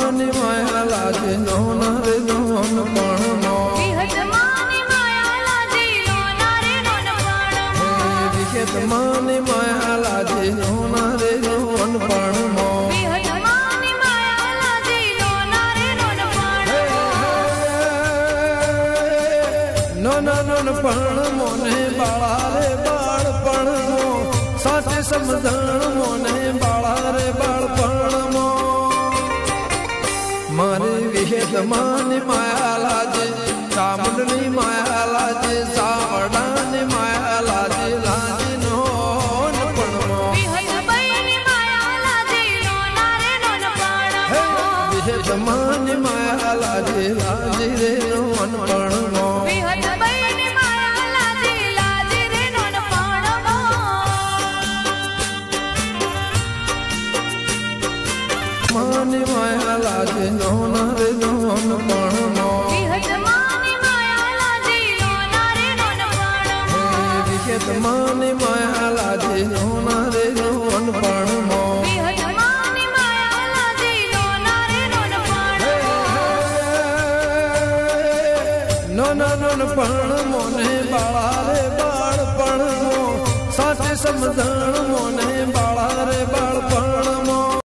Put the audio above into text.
मानी माया लाजे नोना रे नोन पण मो विहत मानी माया लाजे नोना रे नोन पण मो विहत मानी माया लाजे नोना रे नोन पण मो विहत मानी माया लाजे नोना रे नोन पण मो नोना नोन पण मोने बाळा रे बाळ पण मो साचे समझण मोने बाळा रे बाळ पण मो मारे विहत मानी माया लाजे सामडनी माया लाजे सावडानी माया लाजे लाजे नोन पण मो विहत बैनी माया लाजे नोना रे नोन पण मो विहत मानी माया लाजे लाजे रे नोन पण मो विहत बैनी माया लाजे लाजे रे नोन पण मो मानी माया लाजे नोना रे नोन पण मो विहत मानी माया लाजे नोना रे नोन पण मो विहत मानी माया लाजे नोना रे नोन पण मो विहत मानी माया लाजे नोना रे नोन पण मो नोना नोन पण मोने बाळा रे बाळ पण मो साचे समझण मोने बाळा रे बाळ